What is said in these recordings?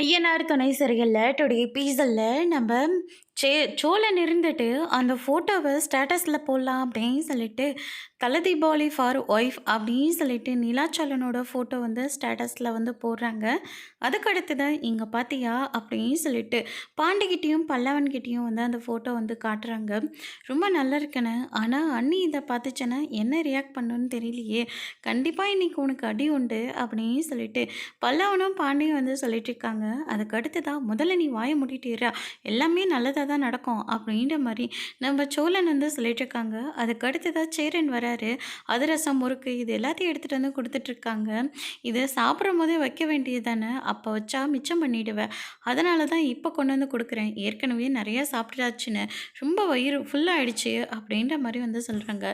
ஐயனார் துணை சிறைகள்ல டுடே எபிசோட்ல நம்ம சே சோழன் இருந்துட்டு அந்த ஃபோட்டோவை ஸ்டேட்டஸில் போடலாம் அப்படின்னு சொல்லிட்டு தல தீபாவளி ஃபார் ஒய்ஃப் அப்படின்னு சொல்லிட்டு நிலாச்சலனோட ஃபோட்டோ வந்து ஸ்டேட்டஸில் வந்து போடுறாங்க. அதுக்கடுத்து தான் இங்கே பார்த்தியா அப்படின்னு சொல்லிட்டு பாண்டிக்கிட்டேயும் பல்லவன்கிட்டேயும் வந்து அந்த ஃபோட்டோ வந்து காட்டுறாங்க. ரொம்ப நல்லா இருக்குன்னு. ஆனால் அண்ணி இதை பார்த்துச்சுன்னா என்ன ரியாக்ட் பண்ணுன்னு தெரியலையே, கண்டிப்பாக இன்னைக்கு உனக்கு அடி உண்டு அப்படின்னு சொல்லிட்டு பல்லவனும் பாண்டியும் வந்து சொல்லிட்டு இருக்காங்க. அதுக்கடுத்து தான் முதல்ல நீ வாயை மூடிட்டீரா, எல்லாமே நல்லதாக தான் நடக்கும் அப்படின்ற மாதிரி நம்ம சோழன் வந்து சொல்லிட்டு இருக்காங்க. அதுக்கடுத்து தான் சேரன் வராரு. அதிரசம் முறுக்கு இது எல்லாத்தையும் எடுத்துகிட்டு வந்து கொடுத்துட்ருக்காங்க. இதை சாப்பிடும் போதே வைக்க வேண்டியது தானே, அப்போ வச்சா மிச்சம் பண்ணிடுவேன், அதனால தான் இப்போ கொண்டு வந்து கொடுக்குறேன், ஏற்கனவே நிறையா சாப்பிட்டாச்சுன்னு ரொம்ப வயிறு ஃபுல்லாகிடுச்சு அப்படின்ற மாதிரி வந்து சொல்கிறாங்க.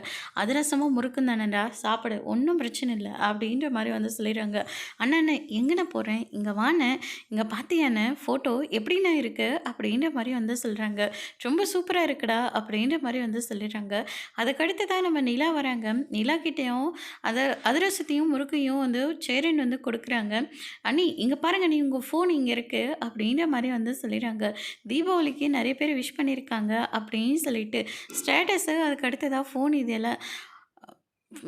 அதிரசமும் முறுக்கும் தானேடா, சாப்பிடு, ஒன்றும் பிரச்சனை இல்லை அப்படின்ற மாதிரி வந்து சொல்லிடுறாங்க. அண்ணன் எங்கண்ணே போகிறேன், இங்கே வாண்ணே, இங்கே பார்த்தியாண்ணே ஃபோட்டோ எப்படிண்ணே இருக்குது அப்படின்ற மாதிரி வந்து சொல்கிறாங்க. ரொம்ப சூப்பராக இருக்குடா அப்படின்ற மாதிரி வந்து சொல்லிடுறாங்க. அதுக்கடுத்து தான் நம்ம நிலா வராங்க. நிலா கிட்டேயும் அதிரசத்தையும் முறுக்கையும் வந்து சேரன் வந்து கொடுக்குறாங்க. அண்ணி இங்கே பாருங்கள், நீ உங்கள் ஃபோன் இங்கே இருக்குது அப்படின்ற மாதிரி வந்து சொல்லிடுறாங்க. தீபாவளிக்கு நிறைய பேர் விஷ் பண்ணியிருக்காங்க அப்படின்னு சொல்லிட்டு ஸ்டேட்டஸு, அதுக்கு அடுத்ததாக ஃபோன், இது எல்லாம்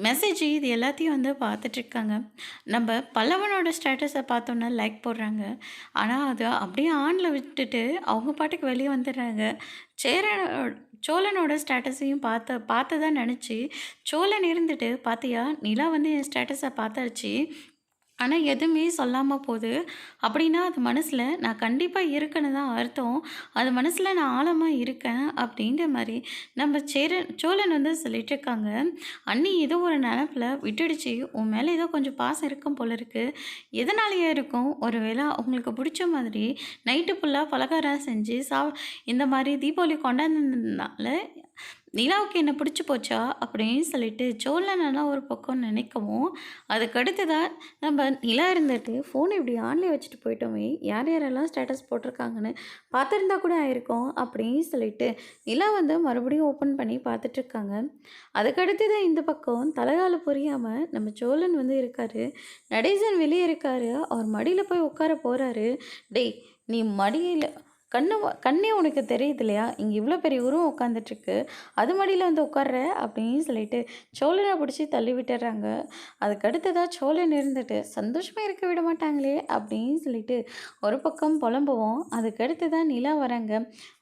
மெசேஜ், இது எல்லாத்தையும் வந்து பார்த்துட்ருக்காங்க. நம்ம பல்லவனோட ஸ்டேட்டஸை பார்த்தோன்னா லைக் போடுறாங்க. ஆனால் அது அப்படியே ஆனில் விட்டுட்டு அவங்க பாட்டுக்கு வெளியே வந்துடுறாங்க. சேரனோட சோழனோட ஸ்டேட்டஸையும் பார்த்ததா நினச்சி சோழன் இருந்துட்டு, பார்த்தியா நிலா வந்து என் ஸ்டேட்டஸை பார்த்தாச்சு, ஆனால் எதுவுமே சொல்லாமல் போகுது அப்படின்னா அது மனசில் நான் கண்டிப்பாக இருக்கேன்னு தான் அர்த்தம், அது மனசில் நான் ஆழமாக இருக்கேன் அப்படின்ற மாதிரி நம்ம சோழன் வந்து சொல்லிட்டுருக்காங்க. அண்ணி ஏதோ ஒரு நினப்பில் விட்டுடுச்சு, உன் மேலே ஏதோ கொஞ்சம் பாசம் இருக்கும் போல இருக்குது, எதனாலேயே இருக்கும், ஒரு வேளை அவங்களுக்கு பிடிச்ச மாதிரி நைட்டு ஃபுல்லாக பலகாரம் செஞ்சு இந்த மாதிரி தீபாவளி கொண்டாடுனதுனால நிலாவுக்கு என்ன பிடிச்சி போச்சா அப்படின்னு சொல்லிட்டு சோழனெல்லாம் ஒரு பக்கம் நினைக்கவும், அதுக்கடுத்து தான் நம்ம நிலா இருந்துட்டு ஃபோன் இப்படி ஆன்லேயே வச்சுட்டு போயிட்டோமே, யார் யாரெல்லாம் ஸ்டேட்டஸ் போட்டிருக்காங்கன்னு பார்த்துருந்தா கூட ஆயிருக்கும் அப்படின்னு சொல்லிட்டு நிலா வந்து மறுபடியும் ஓப்பன் பண்ணி பார்த்துட்ருக்காங்க. அதுக்கடுத்து தான் இந்த பக்கம் தலைகால புரியாமல் நம்ம சோழன் வந்து இருக்கார். நடேசன் வெளியே இருக்கார். அவர் மடியில் போய் உட்கார போகிறாரு. டேய், நீ மடியில் கண்ணே உனக்கு தெரியுது இல்லையா, இங்கே இவ்வளோ பெரிய உருவம் உட்காந்துட்ருக்கு, அது மடியில் வந்து உட்கார்ற அப்படின்னு சொல்லிட்டு சோழனை பிடிச்சி தள்ளி விட்டுறாங்க. அதுக்கடுத்ததாக சோழன் இருந்துட்டு சந்தோஷமாக இருக்க விட மாட்டாங்களே அப்படின்னு சொல்லிட்டு ஒரு பக்கம் புலம்புவோம். அதுக்கடுத்து தான் நிலா வராங்க.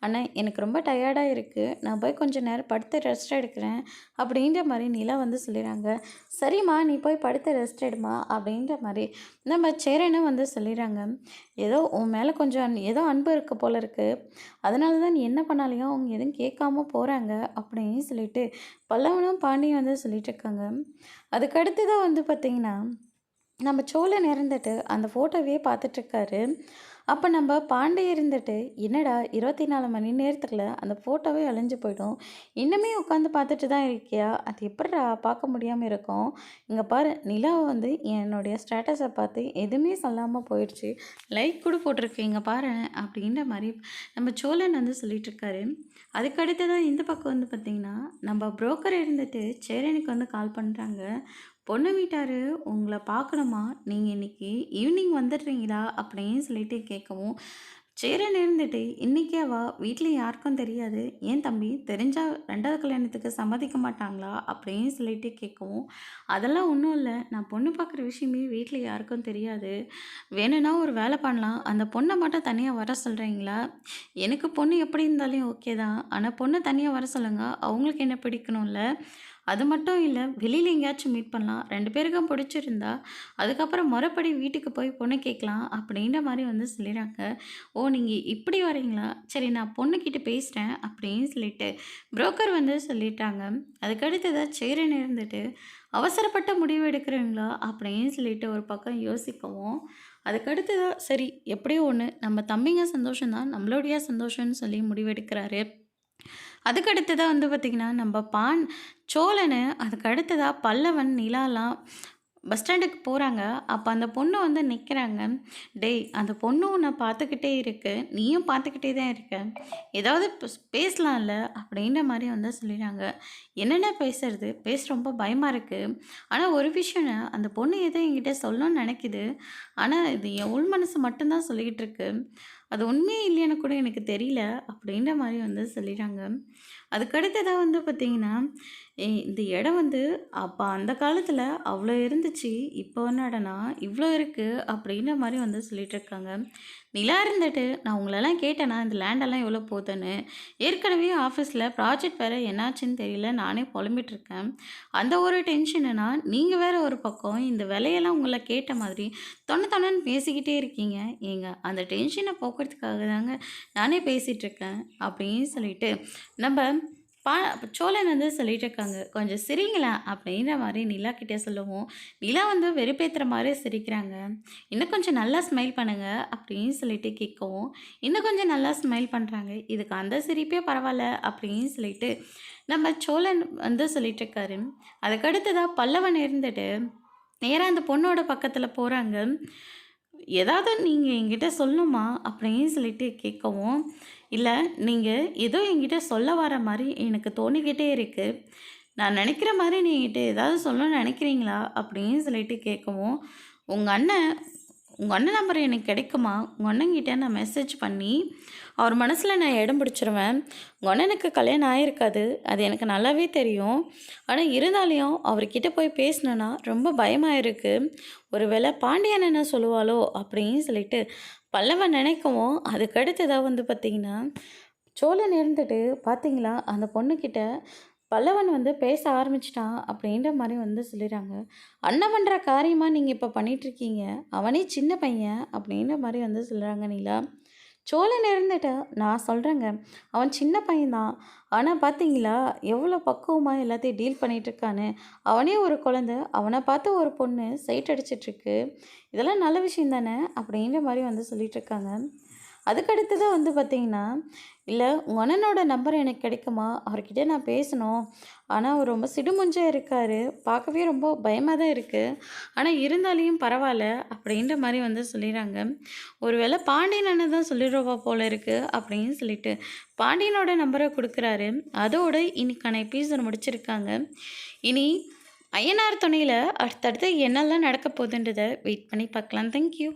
ஆனால் எனக்கு ரொம்ப டயர்டாக இருக்குது, நான் போய் கொஞ்சம் நேரம் படுத்து ரெஸ்ட் எடுக்கிறேன் அப்படின்ற மாதிரி நிலா வந்து சொல்லிடுறாங்க. சரிம்மா, நீ போய் படுத்து ரெஸ்ட் எடுமா அப்படின்ற மாதிரி நம்ம சேரனும் வந்து சொல்லிடுறாங்க. ஏதோ உன் மேலே கொஞ்சம் ஏதோ அன்பு இருக்க போல இருக்குது, அதனால தான் நீ என்ன பண்ணாலையும் அவங்க எதுவும் கேட்காம போகிறாங்க அப்படின்னு சொல்லிட்டு பல்லவனும் பாண்டியும் வந்து சொல்லிட்டு இருக்காங்க. அதுக்கடுத்து தான் வந்து பார்த்திங்கன்னா நம்ம சோழன் இறந்துட்டு அந்த ஃபோட்டோவே பார்த்துட்ருக்காரு. அப்போ நம்ம பாண்டே இருந்துட்டு, என்னடா 24 மணி நேரத்துக்குள்ள அந்த ஃபோட்டோவே அழிஞ்சு போயிடும், இன்னுமே உட்காந்து பார்த்துட்டு தான் இருக்கியா, அது எப்படிடா பார்க்க முடியாமல் இருக்கும், இங்கே பாரு நிலா வந்து என்னுடைய ஸ்டேட்டஸை பார்த்து எதுவுமே சொல்லாமல் போயிடுச்சு, லைக் கூட போட்டிருக்கு, இங்கே பாரு அப்படின்ற மாதிரி நம்ம சோழன் வந்து சொல்லிகிட்ருக்காரு. அதுக்கடுத்து தான் இந்த பக்கம் வந்து பார்த்திங்கன்னா நம்ம புரோக்கர் இருந்துட்டு சேரனுக்கு வந்து கால் பண்ணுறாங்க. பொண்ணு வீட்டார் உங்களை பார்க்கணுமா, நீங்கள் இன்றைக்கி ஈவினிங் வந்துடுறீங்களா அப்படின்னு சொல்லிட்டு கேட்கவும், சேரன் இருந்துட்டு இன்றைக்கே வா, வீட்டில் யாருக்கும் தெரியாது, ஏன் தம்பி தெரிஞ்சால் 2வது கல்யாணத்துக்கு சம்மதிக்க மாட்டாங்களா அப்படின்னு சொல்லிட்டு கேட்கவும், அதெல்லாம் ஒன்றும் இல்லை, நான் பொண்ணு பார்க்குற விஷயமே வீட்டில் யாருக்கும் தெரியாது, வேணும்னா ஒரு வேலை பண்ணலாம், அந்த பொண்ணை மட்டும் தனியாக வர சொல்கிறீங்களா, எனக்கு பொண்ணு எப்படி இருந்தாலும் ஓகே தான், ஆனால் பொண்ணை தனியாக வர சொல்லுங்கள், அவங்களுக்கு என்ன பிடிக்கணும்ல, அது மட்டும் இல்லை, வெளியில் எங்கேயாச்சும் மீட் பண்ணலாம், 2 பேருக்கும் பிடிச்சிருந்தா அதுக்கப்புறம் முறைப்படி வீட்டுக்கு போய் பொண்ணு கேட்கலாம் அப்படின்ற மாதிரி வந்து சொல்லிடுறாங்க. ஓ, நீங்கள் இப்படி வரீங்களா, சரி நான் பொண்ணுக்கிட்ட பேசுகிறேன் அப்படின்னு சொல்லிட்டு புரோக்கர் வந்து சொல்லிட்டாங்க. அதுக்கடுத்ததாக சேரன் இருந்துட்டு அவசரப்பட்ட முடிவு எடுக்கிறீங்களா அப்படின்னு சொல்லிட்டு ஒரு பக்கம் யோசிக்கவும், அதுக்கடுத்ததாக சரி எப்படியோ ஒன்று, நம்ம தம்பிங்க சந்தோஷம்தான் நம்மளுடைய சந்தோஷம்னு சொல்லி முடிவெடுக்கிறாரு. அதுக்கு அடுத்ததாக வந்து பார்த்திங்கன்னா நம்ம சோழனு, அதுக்கு அடுத்ததாக பல்லவன், நிலாலாம் பஸ் ஸ்டாண்டுக்கு போறாங்க. அப்ப அந்த பொண்ணு வந்து நிக்கிறாங்க. "டேய்! அந்த பொண்ணு உன்ன பார்த்துக்கிட்டே இருக்கு. நீயும் பார்த்துக்கிட்டே தான் இருக்க. ஏதாவது பேசலாம்ல?" அப்படின்ற மாரி வந்து சொல்லிறாங்க. "என்னண்ணே பேசுறது? பேச ரொம்ப பயமா இருக்கு. ஆனா ஒரு விஷயம்ண்ணே, அந்த பொண்ணு ஏதோ என்கிட்ட சொல்லணும்னு நெனைக்குது. ஆனா இது என் உள் மனசு மட்டும் தான் சொல்லிக்கிட்டு இருக்கு. அது உண்மையே இல்லையான்னு கூட எனக்கு தெரியல." அப்படின்ற மாரி வந்து சொல்லிறாங்க. அதுக்கு அடுத்ததா வந்து பார்த்தீங்கன்னா, இந்த இடம் வந்து அப்ப அந்த காலத்துல அவ்ளோ இருந்துச்சு. இப்போ என்னடான்னா, இவ்ளோ இருக்கு அப்படின்ற மாரி வந்து சொல்லிட்டுருக்காங்க. நிலா இருந்துட்டு நான் உங்களலாம் கேட்டேனா, இந்த லேண்டெல்லாம் எவ்வளோ போதுன்னு. ஏற்கனவே ஆஃபீஸ்ல ப்ராஜெக்ட் வேற என்னாச்சுன்னு தெரியல. நானே புலம்பிட்டு இருக்கேன். அந்த ஒரு டென்ஷனுனா, நீங்க வேற ஒரு பக்கம் இந்த விலையெல்லாம் உங்கள கேட்ட மாதிரி தொண தொணன்னு பேசிக்கிட்டே இருக்கீங்க. ஏங்க அந்த டென்ஷன போக்குறதுக்காக தாங்க நானே பேசிட்டு இருக்கேன். அப்படின்னு சொல்லிட்டு நம்ப பா சோழன் வந்து சொல்லிட்டு இருக்காங்க. "கொஞ்சம் சிரிங்களேன்" அப்படின்ற மாரி நிலா கிட்ட சொல்லவும், நிலா வந்து வெறுப்பேத்துற மாரி சிரிக்கிறாங்க. "இன்னும் கொஞ்சம் நல்லா ஸ்மைல் பண்ணுங்க" அப்படின்னு சொல்லிட்டு கேட்கவும், இன்னும் கொஞ்சம் நல்லா ஸ்மைல் பண்றாங்க. "இதுக்கு அந்த சிரிப்பே பரவால்ல" அப்படின்னு சொல்லிட்டு நம்ம சோழன் வந்து சொல்லிட்டு இருக்காரு. அதுக்கு அடுத்ததா பல்லவன் இருந்துட்டு, நேரா அந்த பொண்ணோட பக்கத்துல போறாங்க. "ஏதாவது நீங்க என்கிட்ட சொல்லணுமா?" அப்படின்னு சொல்லிட்டு கேட்கவும், "இல்ல, நீங்க ஏதோ என்கிட்ட சொல்ல வர மாரி எனக்கு தோணிக்கிட்டே இருக்கு. நான் நெனைக்கிற மாரி நீ என்கிட்ட ஏதாவது சொல்லணும்னு நெனைக்கிறீங்களா?" அப்படின்னு சொல்லிட்டு கேட்கவும், "உங்க அண்ணன் உங்க அண்ணன் நம்பர் எனக்கு கிடைக்குமா? உங்க அண்ணன்கிட்ட நான் மெசேஜ் பண்ணி, அவர் மனசுல நான் இடம் பிடிச்சிருவேன். உங்க அண்ணனுக்கு கல்யாணம் ஆயிருக்காது. அது எனக்கு நல்லாவே தெரியும். ஆனா இருந்தாலும் அவர்கிட்ட போய் பேசணும்னா ரொம்ப பயமா இருக்கு. ஒரு வேளை பாண்டியன் என்ன சொல்லுவாளோ?" அப்படின்னு சொல்லிட்டு பல்லவன் நினைக்கவும், அதுக்கு அடுத்ததா வந்து பார்த்தீங்கன்னா, சோழன் இருந்துட்டு பார்த்தீங்களா, அந்த பொண்ணுக்கிட்ட பல்லவன் வந்து பேச ஆரம்பிச்சுட்டான் அப்படின்ற மாரி வந்து சொல்லிறாங்க. "அண்ணன் பண்ற காரியமா நீங்க இப்ப பண்ணிட்டுருக்கீங்க. அவனே சின்ன பையன்" அப்படின்ற மாரி வந்து சொல்றாங்க நிலா. சோழன் இருந்துட்டு, "நான் சொல்றேங்க. அவன் சின்ன பையன் தான். ஆனா பார்த்தீங்களா, எவ்வளோ பக்குவமா எல்லாத்தையும் டீல் பண்ணிட்டுருக்கான்னு. அவனே ஒரு குழந்த. அவன பார்த்து ஒரு பொண்ணு சைட் அடிச்சிட்டுருக்கு. இதெல்லாம் நல்ல விஷயம் தானே!" அப்படின்ற மாரி வந்து சொல்லிட்டுருக்காங்க. அதுக்கு அடுத்ததா வந்து பார்த்தீங்கன்னா, "இல்ல உங்க அண்ணனோட நம்பர் எனக்கு கிடைக்குமா? அவர்கிட்ட நான் பேசணும். ஆனா அவர் ரொம்ப சிடுமூஞ்சா இருக்காரு. பார்க்கவே ரொம்ப பயமா தான் இருக்கு. ஆனா இருந்தாலும் பரவால்ல" அப்படின்ற மாரி வந்து சொல்லிறாங்க. "ஒரு வேள பாண்டியன் அண்ணன் தான் சொல்லிருவா போல இருக்கு" அப்படின்னு சொல்லிட்டு பாண்டியனோட நம்பர குடுக்குறாரு. அதோட இன்னைக்கான எபிசோட் முடிச்சிருக்காங்க. இனி அய்யனார் துணையில அடுத்தடுத்து என்னலாம் நடக்க போதுன்றத வெயிட் பண்ணி பார்க்கலாம். Thank you.